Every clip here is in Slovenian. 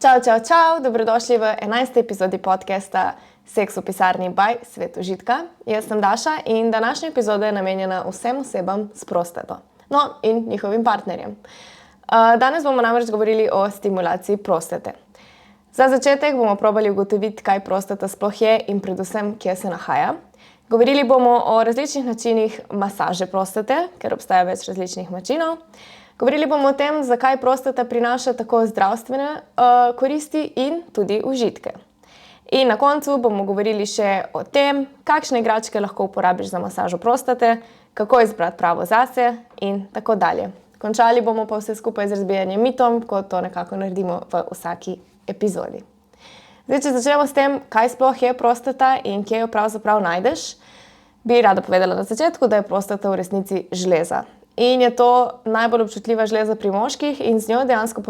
Čau, dobrodošli v 11. epizodi podcasta Seks v pisarni by Svet užitka. Jaz sem Daša in današnja epizoda je namenjena vsem osebam s prostato. No, in njihovim partnerjem. Danes bomo namreč govorili o stimulaciji prostate. Za začetek bomo probali ugotoviti, kaj prostata sploh je in predvsem, kje se nahaja. Govorili bomo o različnih načinih masaže prostate, ker obstaja več različnih načinov. Govorili bomo o tem, zakaj prostata prinaša tako zdravstvene koristi in tudi užitke. In na koncu bomo govorili še o tem, kakšne igračke lahko uporabiš za masažo prostate, kako izbrati pravo zase in tako dalje. Končali bomo pa vse skupaj z razbijanjem mitom, kot to nekako naredimo v vsaki epizodi. Zdaj, če začnemo s tem, kaj sploh je prostata in kje jo pravzaprav najdeš, bi rada povedala na začetku, da je prostata v resnici žleza. In je to najbolj občutljiva žleza pri moških in z njo dejansko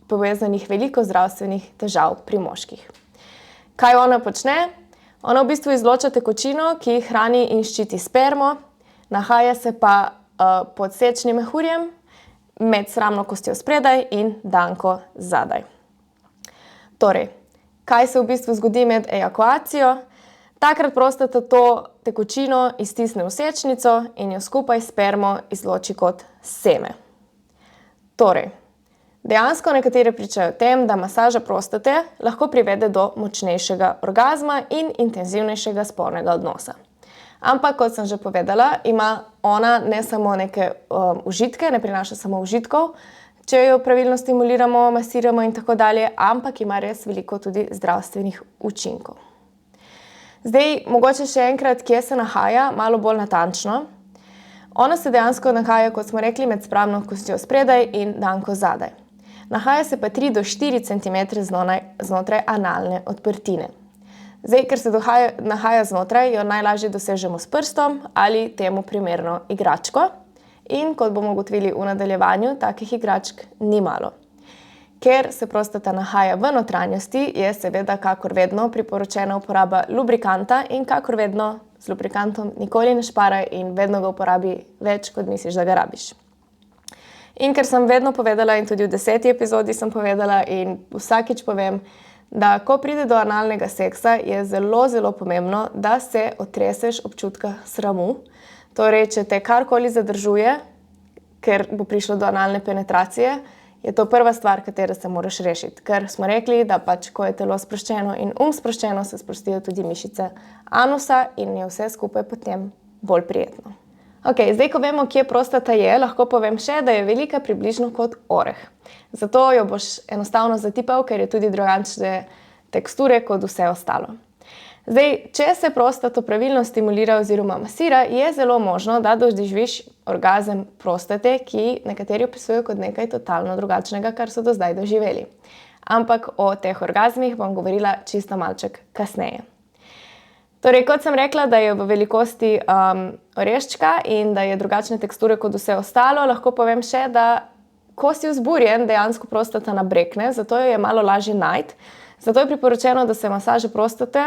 povezanih veliko zdravstvenih težav pri moških. Kaj ona počne? Ona v bistvu izloča tekočino, ki hrani in ščiti spermo, nahaja se pa pod sečnim mehurjem, med sramno kostjo spredaj in danko zadaj. Torej, kaj se v bistvu zgodi med ejakulacijo? Takrat prostata to tekočino iztisne v sečnico in jo skupaj s spermo izloči kot seme. Torej, dejansko nekateri pričajo o tem, da masaža prostate lahko privede do močnejšega orgazma in intenzivnejšega spolnega odnosa. Ampak, kot sem že povedala, ima ona ne samo neke užitke, ne prinaša samo užitkov, če jo pravilno stimuliramo, masiramo in tako dalje, ampak ima res veliko tudi zdravstvenih učinkov. Zdaj, mogoče še enkrat, kje se nahaja, malo bolj natančno. Ona se dejansko nahaja, kot smo rekli, med sramno kostjo spredaj in danko zadaj. Nahaja se pa 3 do 4 cm znotraj analne odprtine. Zdaj, ker se nahaja znotraj, jo najlažje dosežemo s prstom ali temu primerno igračko. In kot bomo ugotovili v nadaljevanju, takih igračk ni malo. Ker se prostata nahaja v notranjosti, je seveda kakor vedno priporočena uporaba lubrikanta in kakor vedno z lubrikantom nikoli ne šparaj in vedno ga uporabi več, kot misliš, da ga rabiš. In ker sem vedno povedala in tudi v 10. epizodi sem povedala in vsakič povem, da ko pride do analnega seksa, je zelo, zelo pomembno, da se otreseš občutka sramu. Torej, če te karkoli zadržuje, ker bo prišlo do analne penetracije, je to prva stvar, katero se moraš rešiti. Ker smo rekli, da pač, ko je telo sproščeno in sproščeno, se sprostijo tudi mišice anusa in je vse skupaj potem bolj prijetno. Ok, zdaj, ko vemo, kje prostata je, lahko povem še, da je velika približno kot oreh. Zato jo boš enostavno zatipal, ker je tudi drugačne teksture kot vse ostalo. Zdaj, če se prostato pravilno stimulira oziroma masira, je zelo možno, da doživiš orgazem prostate, ki nekateri opisujejo kot nekaj totalno drugačnega, kar so do zdaj doživeli. Ampak o teh orgazmih bom govorila čisto malček kasneje. Torej, kot sem rekla, da je v velikosti oreščka in da je drugačne teksture kot vse ostalo, lahko povem še, da ko si vzburjen, dejansko prostata nabrekne, zato jo je malo lažje najti. Zato je priporočeno, da se masaže prostate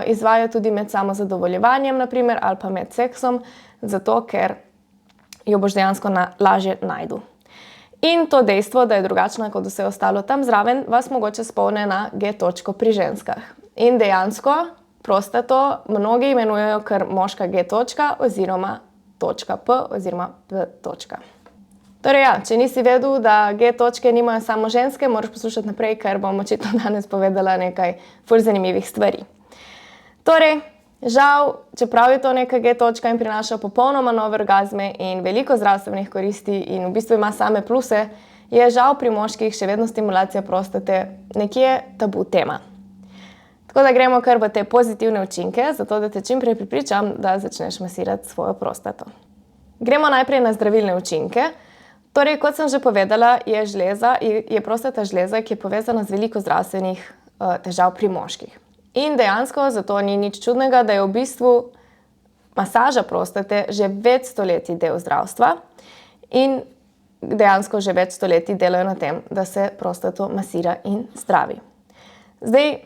izvaja tudi med samozadovoljevanjem, naprimer, ali pa med seksom, zato ker jo boš dejansko lažje najdu. In to dejstvo, da je drugačna kot vse ostalo tam zraven, vas mogoče spomne na G-točko pri ženskah. In dejansko prostato mnogi imenujejo kar moška G-točka oziroma točka P oziroma P-točka. Torej ja, če nisi vedel, da G-točke nimajo samo ženske, moraš poslušati naprej, ker bom očitno danes povedala nekaj ful zanimivih stvari. Torej, žal, čeprav je to neka G-točka in prinaša popolnoma nove orgazme in veliko zdravstvenih koristi in v bistvu ima same pluse, je žal pri moških še vedno stimulacija prostate nekje tabu tema. Tako da gremo kar v te pozitivne učinke, zato da te čim prej prepričam, da začneš masirati svojo prostato. Gremo najprej na zdravilne učinke. Torej, kot sem že povedala, je prostata žleza, ki je povezana z veliko zdravstvenih težav pri moških. In dejansko zato ni nič čudnega, da je v bistvu masaža prostate že več stoletij del zdravstva in dejansko že več stoletij delajo na tem, da se prostato masira in zdravi. Zdaj,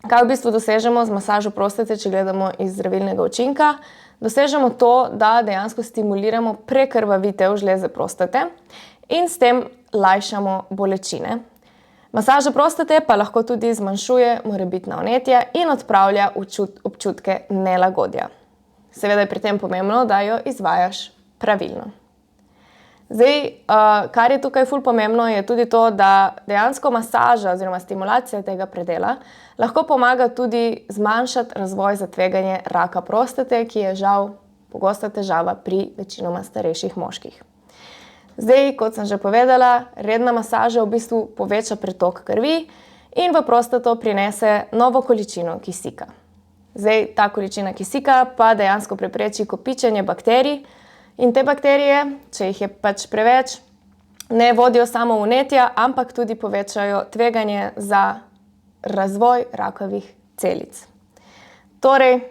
kaj v bistvu dosežemo z masažo prostate, če gledamo iz zdravilnega učinka? Dosežemo to, da dejansko stimuliramo prekrvavitev žleze prostate in s tem lajšamo bolečine. Masaža prostate pa lahko tudi zmanjšuje morebitna vnetja in odpravlja občutke nelagodja. Seveda je pri tem pomembno, da jo izvajaš pravilno. Zdaj, kar je tukaj ful pomembno, je tudi to, da dejansko masaža oziroma stimulacija tega predela lahko pomaga tudi zmanjšati razvoj za tveganje raka prostate, ki je žal pogosta težava pri večinoma starejših moških. Zdaj, kot sem že povedala, redna masaža v bistvu poveča pretok krvi in v prostato prinese novo količino kisika. Zdaj, ta količina kisika pa dejansko prepreči kopičenje bakterij in te bakterije, če jih je pač preveč, ne vodijo samo vnetja, ampak tudi povečajo tveganje za razvoj rakavih celic. Torej,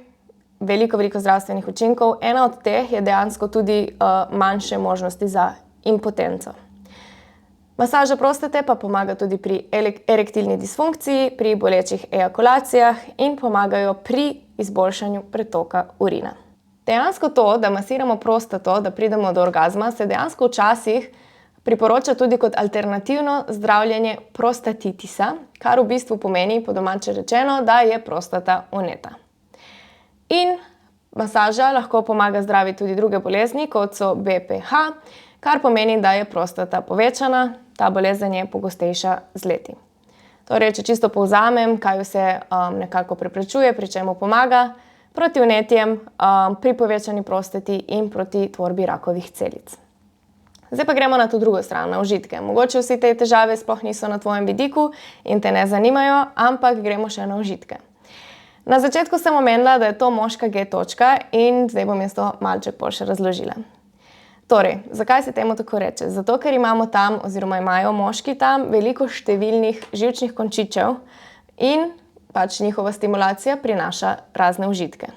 veliko zdravstvenih učinkov. Ena od teh je dejansko tudi manjše možnosti za impotenco. Masaža prostate pa pomaga tudi pri erektilni disfunkciji, pri bolečih ejakulacijah in pomagajo pri izboljšanju pretoka urina. Dejansko to, da masiramo prostato, da pridemo do orgazma, se dejansko včasih priporoča tudi kot alternativno zdravljenje prostatitisa, kar v bistvu pomeni, po domače rečeno, da je prostata vneta. In masaža lahko pomaga zdraviti tudi druge bolezni, kot so BPH, kar pomeni, da je prostata povečana, ta bolezen je pogostejša z leti. Torej, če čisto povzamem, kaj vse nekako preprečuje, pri čemu pomaga, proti vnetjem, pri povečani prostati in proti tvorbi rakovih celic. Zdaj pa gremo na to drugo stran, na užitke. Mogoče vsi te težave sploh niso na tvojem vidiku in te ne zanimajo, ampak gremo še na užitke. Na začetku sem omenila, da je to moška G-točka in zdaj bom jaz to malček bolj še razložila. Torej, zakaj se temu tako reče? Zato, ker imamo tam, oziroma imajo moški tam veliko številnih živčnih končičev in pač njihova stimulacija prinaša razne užitke.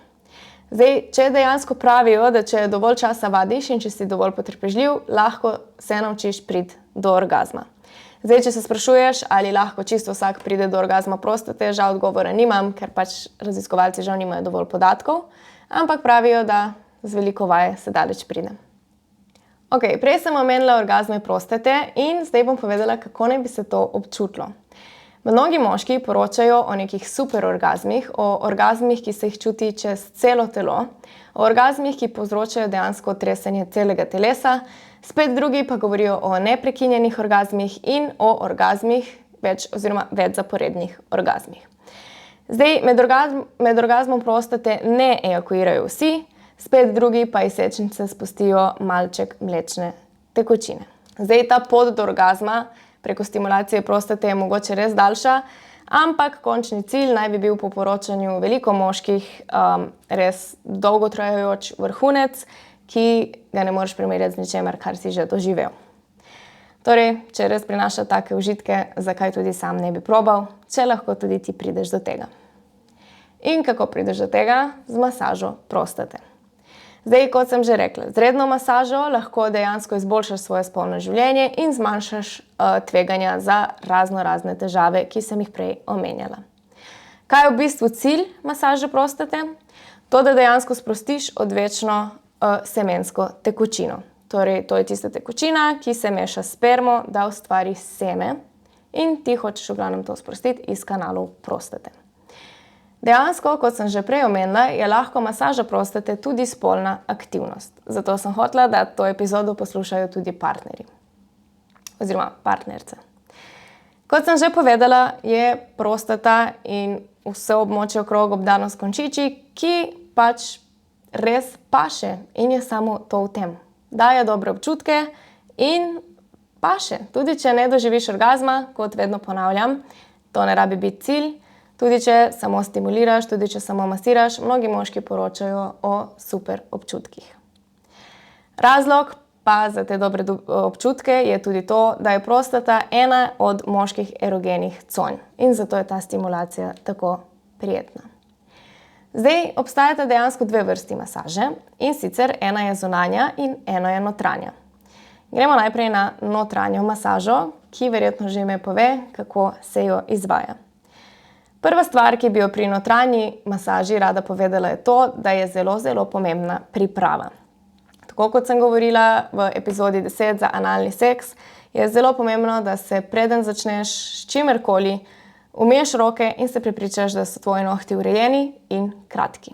Zdaj, če dejansko pravijo, da če dovolj časa vadiš in če si dovolj potrpežljiv, lahko se naučiš priti do orgazma. Zdaj, če se sprašuješ, ali lahko čisto vsak pride do orgazma prostate, žal odgovora nimam, ker pač raziskovalci žal nimajo dovolj podatkov, ampak pravijo, da z veliko vaje se daleč pride. Ok, prej sem omenila orgazme prostate in zdaj bom povedala, kako naj bi se to občutilo. Mnogi moški poročajo o nekih super orgazmih, o orgazmih, ki se jih čuti čez celo telo, o orgazmih, ki povzročajo dejansko tresenje celega telesa, spet drugi pa govorijo o neprekinjenih orgazmih in o orgazmih več zaporednih orgazmih. Zdaj, med orgazmom prostate ne ejakulirajo vsi, spet drugi pa iz sečnice spustijo malček mlečne tekočine. Zdaj, ta pot do orgazma preko stimulacije prostate je mogoče res daljša, ampak končni cilj naj bi bil po poročanju veliko moških res dolgotrajajoč vrhunec, ki ga ne moreš primerjati z ničemer, kar si že doživel. Torej, če res prinaša take užitke, zakaj tudi sam ne bi probal, če lahko tudi ti prideš do tega. In kako prideš do tega? Z masažo prostate. Zdaj, kot sem že rekla, z redno masažo lahko dejansko izboljšaš svoje spolno življenje in zmanjšaš tveganja za razne težave, ki sem jih prej omenjala. Kaj je v bistvu cilj masaže prostate? To, da dejansko sprostiš odvečno semensko tekočino. Torej, to je tista tekočina, ki se meša s spermo, da ustvari seme in ti hočeš v glavnem to sprostiti iz kanalov prostate. Dejansko, kot sem že prej omenila, je lahko masaža prostate tudi spolna aktivnost. Zato sem hotela, da to epizodo poslušajo tudi partnerji oziroma partnerce. Kot sem že povedala, je prostata in vse območje okrog obdano s končiči, ki pač res paše in je samo to v tem. Daje dobre občutke in paše. Tudi če ne doživiš orgazma, kot vedno ponavljam, to ne rabi biti cilj. Tudi če samo stimuliraš, tudi če samo masiraš, mnogi moški poročajo o super občutkih. Razlog pa za te dobre občutke je tudi to, da je prostata ena od moških erogenih conj in zato je ta stimulacija tako prijetna. Zdaj, obstajata dejansko dve vrsti masaže in sicer ena je zunanja in ena je notranja. Gremo najprej na notranjo masažo, ki verjetno že ime pove, kako se jo izvaja. Prva stvar, ki bi jo pri notranji masaži rada povedala, je to, da je zelo pomembna priprava. Tako kot sem govorila v epizodi 10 za analni seks, je zelo pomembno, da se preden začneš s čimerkoli, umiješ roke in se prepričaš, da so tvoji nohti urejeni in kratki.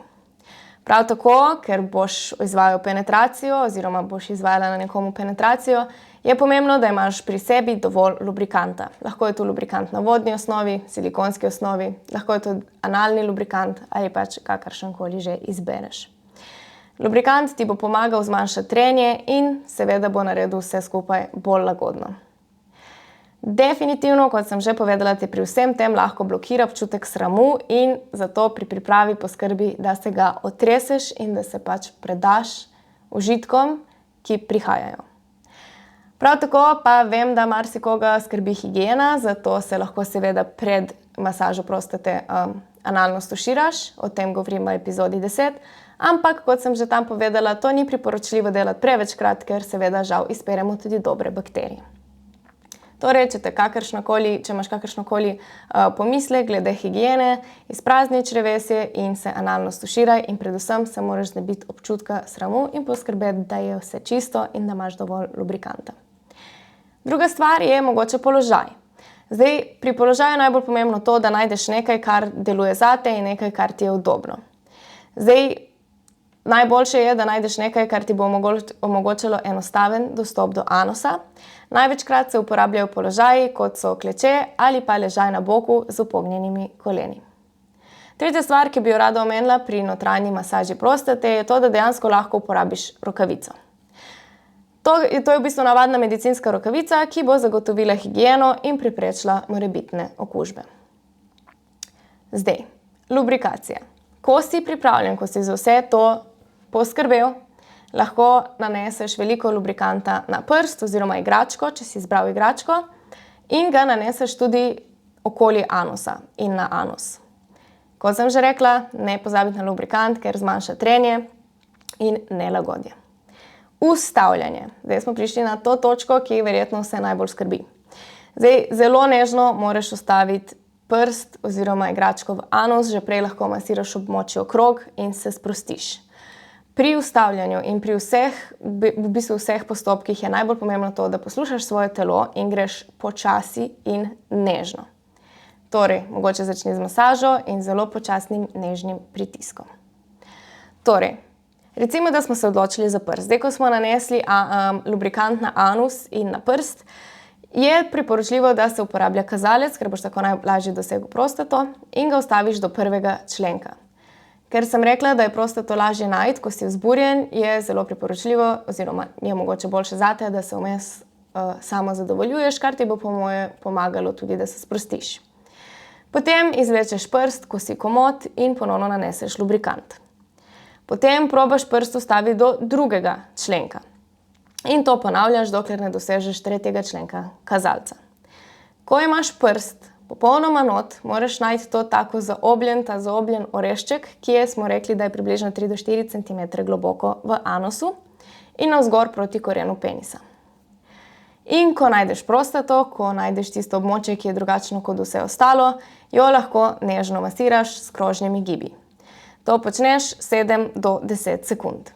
Prav tako, ker boš izvajal penetracijo oziroma boš izvajala na nekomu penetracijo, je pomembno, da imaš pri sebi dovolj lubrikanta. Lahko je to lubrikant na vodni osnovi, silikonski osnovi, lahko je to analni lubrikant ali pač kakršenkoli že izbereš. Lubrikant ti bo pomagal zmanjšati trenje in seveda bo naredil vse skupaj bolj lagodno. Definitivno, kot sem že povedala, te pri vsem tem lahko blokira občutek sramu in zato pri pripravi poskrbi, da se ga otreseš in da se pač predaš užitkom, ki prihajajo. Prav tako pa vem, da marsikoga skrbi higiena, zato se lahko seveda pred masažo prostate analno stuširaš, o tem govorim v epizodi 10, ampak kot sem že tam povedala, to ni priporočljivo delati prevečkrat, ker seveda žal izperemo tudi dobre bakterije. Torej, če imaš kakršnokoli pomislek glede higiene, izprazni črevesje in se analno stuširaj in predvsem se moraš znebiti občutka sramu in poskrbeti, da je vse čisto in da imaš dovolj lubrikanta. Druga stvar je mogoče položaj. Zdaj, pri položaju je najbolj pomembno to, da najdeš nekaj, kar deluje zate in nekaj, kar ti je udobno. Zdaj, najboljše je, da najdeš nekaj, kar ti bo omogočalo enostaven dostop do anusa. Največkrat se uporabljajo položaji, kot so kleče ali pa ležaj na boku z upognjenimi koleni. Tretja stvar, ki bi jo rada omenila pri notranji masaži prostate, je to, da dejansko lahko uporabiš rokavico. To je v bistvu navadna medicinska rokavica, ki bo zagotovila higieno in preprečila morebitne okužbe. Zdaj, lubrikacija. Ko si pripravljen, ko si za vse to poskrbel, lahko naneseš veliko lubrikanta na prst oziroma igračko, če si izbral igračko, in ga naneseš tudi okoli anusa in na anus. Kot sem že rekla, ne pozabiti na lubrikant, ker zmanjša trenje in nelagodje. Ustavljanje. Zdaj smo prišli na to točko, ki verjetno vse najbolj skrbi. Zdaj, zelo nežno moraš ustaviti prst oziroma igračko v anus, že prej lahko masiraš območje okrog in se sprostiš. Pri ustavljanju in pri vseh postopkih je najbolj pomembno to, da poslušaš svoje telo in greš počasi in nežno. Torej, mogoče začni z masažo in zelo počasnim nežnim pritiskom. Torej, recimo, da smo se odločili za prst. Zdaj, ko smo nanesli lubrikant na anus in na prst, je priporočljivo, da se uporablja kazalec, ker boš tako najlažje dosegel prostato in ga ustaviš do prvega členka. Ker sem rekla, da je prostato lažje najti, ko si vzburjen, je zelo priporočljivo oziroma je mogoče boljše zate, da se vmes samo zadovoljuješ, kar ti bo po moje pomagalo tudi, da se sprostiš. Potem izvlečeš prst, ko si komot in ponovno naneseš lubrikant. Potem probaš prst ustaviti do drugega členka. In to ponavljaš, dokler ne dosežeš tretjega členka kazalca. Ko imaš prst popolnoma not, moraš najti to tako zaobljen orešček, ki smo rekli, da je približno 3 do 4 cm globoko v anusu in navzgor proti korenu penisa. In ko najdeš prostato, ko najdeš tisto območje, ki je drugačno kot vse ostalo, jo lahko nežno masiraš s krožnimi gibi. To počneš 7 do 10 sekund.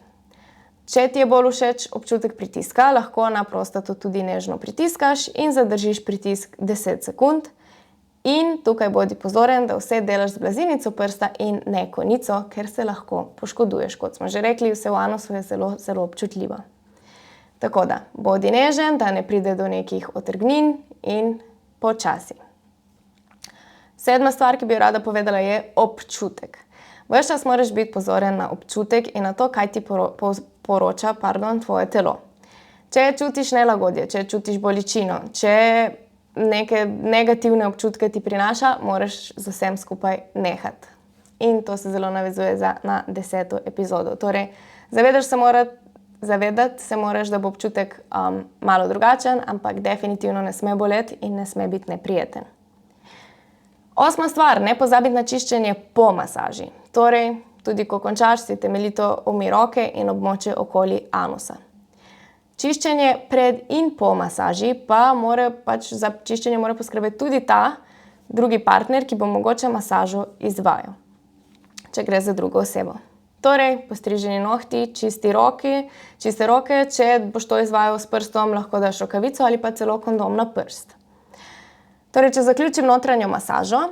Če ti je bolj všeč občutek pritiska, lahko na prostato tudi nežno pritiskaš in zadržiš pritisk 10 sekund. In tukaj bodi pozoren, da vse delaš z blazinico prsta in ne konico, ker se lahko poškoduješ. Kot smo že rekli, vse v anusu je zelo, zelo občutljivo. Tako da, bodi nežen, da ne pride do nekih otrgnin in počasi. 7. stvar, ki bi jo rada povedala, je občutek. Ves čas moraš biti pozoren na občutek in na to, kaj ti poroča tvoje telo. Če čutiš nelagodje, če čutiš bolečino, če neke negativne občutke ti prinaša, moraš z vsem skupaj nehati. In to se zelo navezuje na 10. epizodo. Torej, zavedati se moraš, da bo občutek malo drugačen, ampak definitivno ne sme boleti in ne sme biti neprijeten. 8. stvar, ne pozabiti na čiščenje po masaži. Torej, tudi ko končaš, si temeljito umij roke in območje okoli anusa. Čiščenje pred in po masaži za čiščenje mora poskrbeti tudi ta drugi partner, ki bo mogoče masažo izvajal, če gre za drugo osebo. Torej, postriženi nohti, čiste roke, če boš to izvajal s prstom, lahko daš rokavico ali pa celo kondom na prst. Torej, če zaključim notranjo masažo,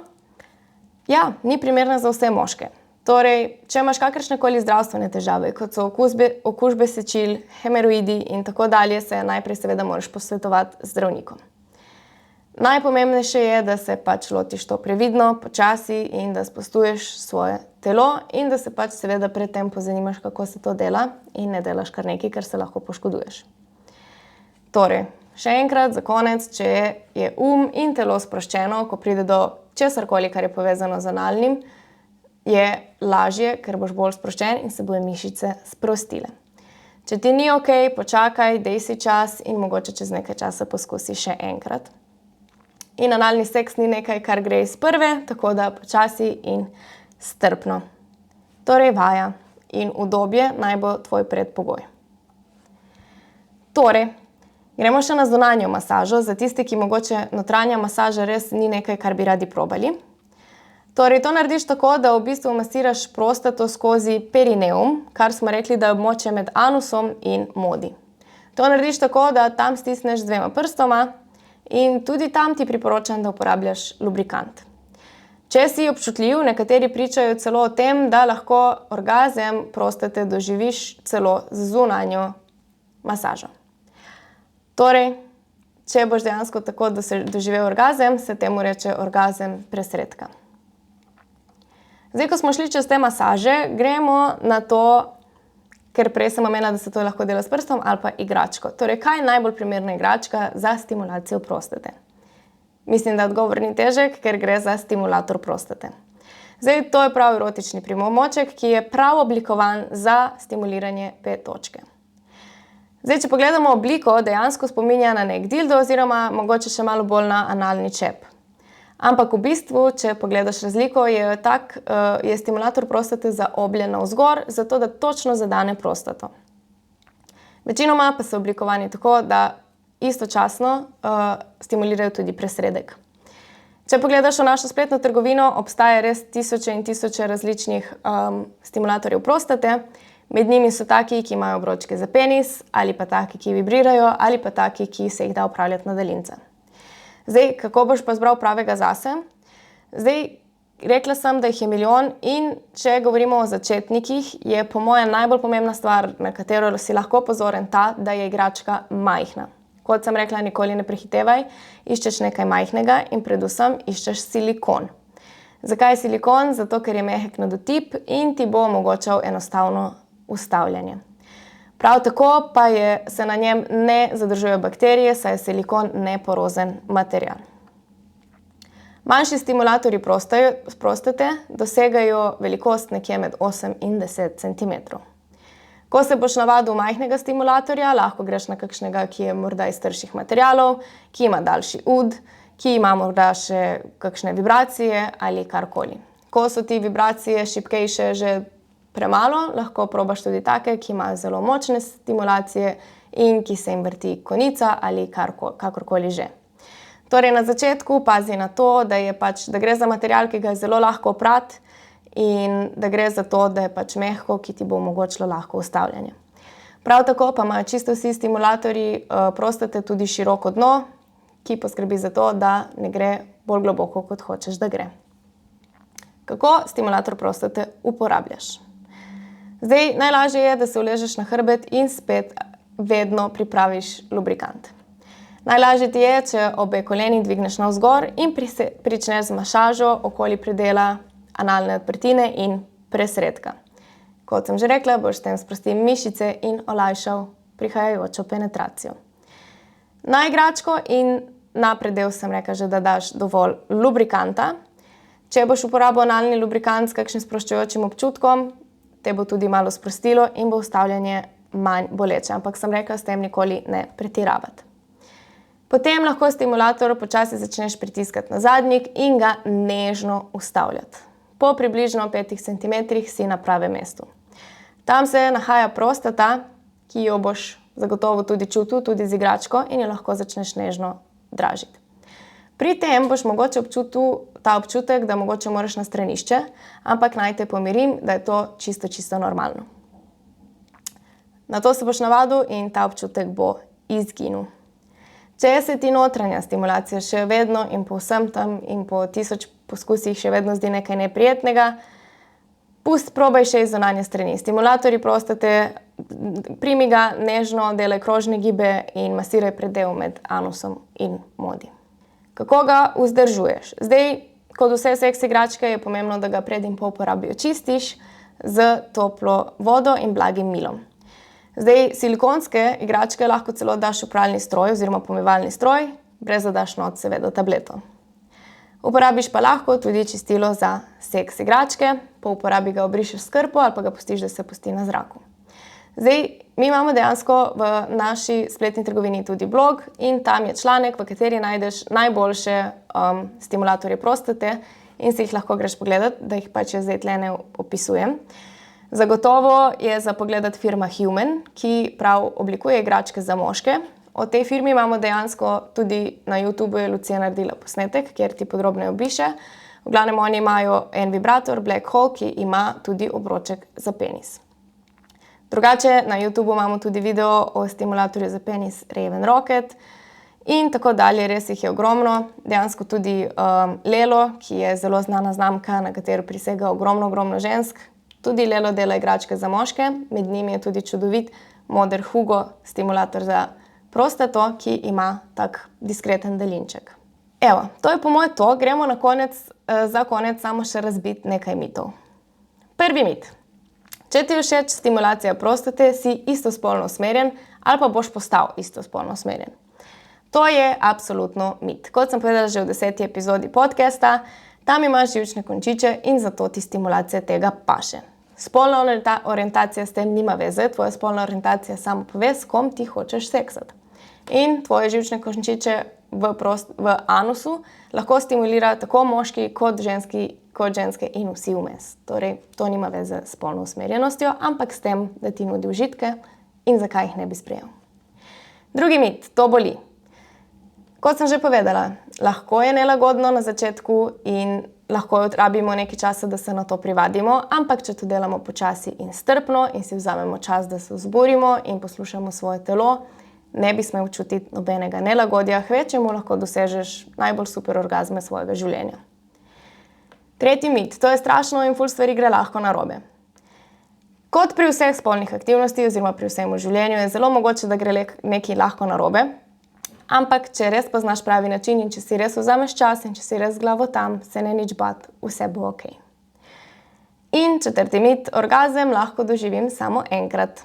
ni primerna za vse moške. Torej, če imaš kakršnekoli zdravstvene težave, kot so okužbe sečil, hemoroidi in tako dalje, se najprej seveda moraš posvetovati z zdravnikom. Najpomembnejše je, da se lotiš to previdno, počasi in da spostuješ svoje telo in da se seveda predtem pozanimaš, kako se to dela in ne delaš kar nekaj, ker se lahko poškoduješ. Torej, še enkrat za konec, če je in telo sproščeno, ko pride do česarkoli, kar je povezano z analnim, je lažje, ker boš bolj sproščen in se bodo mišice sprostile. Če ti ni okej, počakaj, dej si čas in mogoče čez nekaj časa poskusi še enkrat. In analni seks ni nekaj, kar gre iz prve, tako da počasi in strpno. Torej, vaja in udobje naj bo tvoj predpogoj. Torej, gremo še na zunanjo masažo, za tiste, ki mogoče notranja masaža res ni nekaj, kar bi radi probali. Torej, to narediš tako, da v bistvu masiraš prostato skozi perineum, kar smo rekli, da je območje med anusom in modi. To narediš tako, da tam stisneš z 2 prstoma in tudi tam ti priporočam, da uporabljaš lubrikant. Če si občutljiv, nekateri pričajo celo o tem, da lahko orgazem prostate doživiš celo z zunanjo masažo. Torej, če boš dejansko tako doživel orgazem, se temu reče orgazem presredka. Zdaj, ko smo šli čez te masaže, gremo na to, ker prej sem omenila, da se to lahko dela s prstom ali pa igračko. Torej, kaj je najbolj primerna igračka za stimulacijo prostate? Mislim, da odgovor ni težek, ker gre za stimulator prostate. Zdaj, to je prav erotični pripomoček, ki je prav oblikovan za stimuliranje P-točke. Zdaj, če pogledamo obliko, dejansko spominja na nek dildo oziroma mogoče še malo bolj na analni čep. Ampak v bistvu, če pogledaš razliko, je stimulator prostate zaobljen navzgor, zato da točno zadane prostato. Večinoma pa so oblikovani tako, da istočasno stimulirajo tudi presredek. Če pogledaš v našo spletno trgovino, obstaja res tisoče in tisoče različnih stimulatorjev prostate. Med njimi so taki, ki imajo obročke za penis, ali pa taki, ki vibrirajo, ali pa taki, ki se jih da upravljati na daljince. Zdaj, kako boš pa izbral pravega zase? Zdaj, rekla sem, da jih je milijon in če govorimo o začetnikih, je po mojem najbolj pomembna stvar, na katero si lahko pozoren da je igračka majhna. Kot sem rekla, nikoli ne prehitevaj, iščeš nekaj majhnega in predvsem iščeš silikon. Zakaj silikon? Zato, ker je mehek na dotip in ti bo omogočal enostavno ustavljanje. Prav tako pa se na njem ne zadržujejo bakterije, saj je silikon neporozen material. Manjši stimulatorji prostate dosegajo velikost nekje med 8 in 10 cm. Ko se boš navadil majhnega stimulatorja, lahko greš na kakšnega, ki je morda iz trših materialov, ki ima daljši ud, ki ima morda še kakšne vibracije ali karkoli. Ko so ti vibracije šibkejše že premalo, lahko probaš tudi take, ki imajo zelo močne stimulacije in ki se jim vrti konica ali kakorkoli že. Torej, na začetku pazi na to, da gre za material, ki ga je zelo lahko oprati in da gre za to, da je mehko, ki ti bo omogočilo lahko ustavljanje. Prav tako pa imajo čisto vsi stimulatorji prostate tudi široko dno, ki poskrbi za to, da ne gre bolj globoko, kot hočeš, da gre. Kako stimulator prostate uporabljaš? Zdaj, najlažje je, da se uležeš na hrbet in spet vedno pripraviš lubrikant. Najlažje ti je, če obe koleni dvigneš navzgor in pričneš z masažo okoli predela analne odprtine in presredka. Kot sem že rekla, boš s tem sprostil mišice in olajšal prihajajočo penetracijo. Na igračko in na predel sem rekla že, da daš dovolj lubrikanta. Če boš uporabil analni lubrikant s kakšnim sproščujočim občutkom, te bo tudi malo sprostilo in bo ustavljanje manj boleče, ampak sem rekla, s tem nikoli ne pretiravati. Potem lahko stimulator počasi začneš pritiskati na zadnjik in ga nežno ustavljati. Po približno 5 cm si na pravem mestu. Tam se nahaja prostata, ki jo boš zagotovo tudi čutil, tudi z igračko in jo lahko začneš nežno dražiti. Pri tem boš mogoče občutil ta občutek, da mogoče moraš na stranišče, ampak naj te pomirim, da je to čisto normalno. Na to se boš navadil in ta občutek bo izginil. Če se ti notranja stimulacija še vedno in po vsem tam in po 1000 poskusih še vedno zdi nekaj neprijetnega, probaj še iz zunanje strani. Stimulatorji prostate, primi ga nežno, delaj krožne gibe in masiraj predel med anusom in modi. Kako ga vzdržuješ? Zdaj, kot vse seks igračke, je pomembno, da ga pred in po uporabi očistiš z toplo vodo in blagim milom. Zdaj, silikonske igračke lahko celo daš v pralni stroj oziroma pomivalni stroj, brez da daš not seveda tableto. Uporabiš pa lahko tudi čistilo za seks igračke, po uporabi ga obrišeš s krpo ali pa ga pustiš, da se pusti na zraku. Zdaj, mi imamo dejansko v naši spletni trgovini tudi blog in tam je članek, v kateri najdeš najboljše stimulatorje prostate in si jih lahko greš pogledat, da jih pač jaz zdaj tle ne opisujem. Zagotovo je za pogledat firma Human, ki prav oblikuje igračke za moške. O tej firmi imamo dejansko tudi na YouTubeu je Lucija naredila posnetek, kjer ti podrobno opiše. V glavnem oni imajo en vibrator Black Hole, ki ima tudi obroček za penis. Drugače na YouTubeu imamo tudi video o stimulatorju za penis Raven Rocket in tako dalje, res jih je ogromno. Dejansko tudi Lelo, ki je zelo znana znamka, na katero prisega ogromno žensk. Tudi Lelo dela igračke za moške, med njimi je tudi čudovit moder Hugo stimulator za prostato, ki ima tak diskreten daljinček. Evo, to je po moje to. Gremo za konec samo še razbiti nekaj mitov. Prvi mit. Če ti je všeč stimulacija prostate, si istospolno usmerjen ali pa boš postal istospolno usmerjen. To je absolutno mit. Kot sem povedala že v 10. epizodi podcasta, tam imaš živčne končiče in zato ti stimulacija tega paše. Spolna orientacija s tem nima veze, tvoja spolna orientacija samo pove, s kom ti hočeš seksati. In tvoje živčne končiče v anusu lahko stimulira tako moški kot ženske in vsi vmes. Torej, to nima veze s spolno usmerjenostjo, ampak s tem, da ti nudi užitke in zakaj jih ne bi sprejel. Drugi mit, to boli. Kot sem že povedala, lahko je nelagodno na začetku in lahko rabimo nekaj časa, da se na to privadimo, ampak če to delamo počasi in strpno in si vzamemo čas, da se vzburimo in poslušamo svoje telo, ne bi smel čutiti nobenega nelagodja, kvečjemu lahko dosežeš najbolj super orgazme svojega življenja. Tretji mit, to je strašno in ful stvari gre lahko narobe. Kot pri vseh spolnih aktivnosti oziroma pri vsem v življenju je zelo mogoče, da gre nekaj lahko narobe, ampak če res poznaš pravi način in če si res vzameš čas in če si res glavo tam, se ne nič bat, vse bo ok. In četrti mit, orgazem lahko doživim samo enkrat.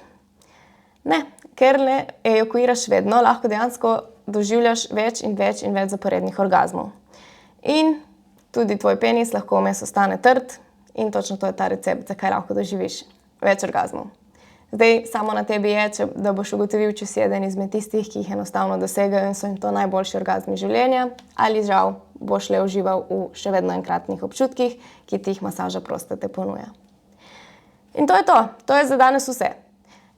Ne, ker ne ejakuliraš vedno, lahko dejansko doživljaš več in več zaporednih orgazmov. In tudi tvoj penis lahko vmes ostane trd in točno to je ta recept, zakaj lahko doživiš več orgazmov. Zdaj, samo na tebi je, da boš ugotovil, če si eden izmed tistih, ki jih enostavno dosegajo in so jim to najboljši orgazmi življenja, ali žal boš le užival v še vedno enkratnih občutkih, ki ti jih masaža prostate ponuja. In to je to. To je za danes vse.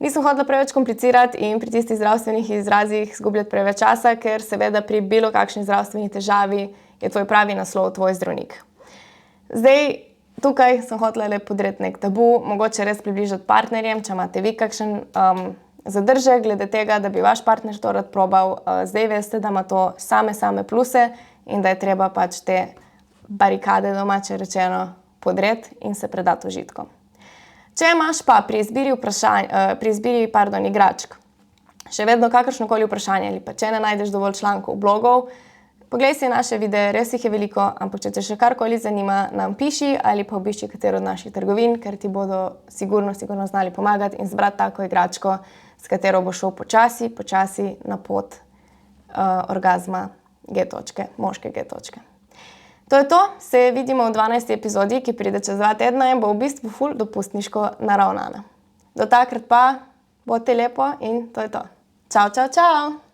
Nisem hotela preveč komplicirati in pri tistih zdravstvenih izrazih izgubljati preveč časa, ker seveda pri bilo kakšni zdravstveni težavi je tvoj pravi naslov tvoj zdravnik. Zdaj, tukaj sem hotela le podreti nek tabu, mogoče res približati partnerjem, če imate vi kakšen zadržek glede tega, da bi vaš partner to rad probal. Zdaj veste, da ima to same pluse in da je treba pač te barikade domače rečeno podreti in se predati užitkom. Če imaš pa pri izbiri igračk še vedno kakršnokoli vprašanje ali pa če ne najdeš dovolj člankov, blogov, poglej si naše videe, res jih je veliko, ampak če te še karkoli zanima, nam piši ali pa obišči katero od naših trgovin, ker ti bodo sigurno znali pomagati in zbrati tako igračko, s katero bo šel počasi na pot orgazma G-točke, moške G-točke. To je to, se vidimo v 12. epizodi, ki pride čez 2 tedna in bo v bistvu ful dopustniško naravnana. Do takrat pa, bodite lepo in to je to. Čau!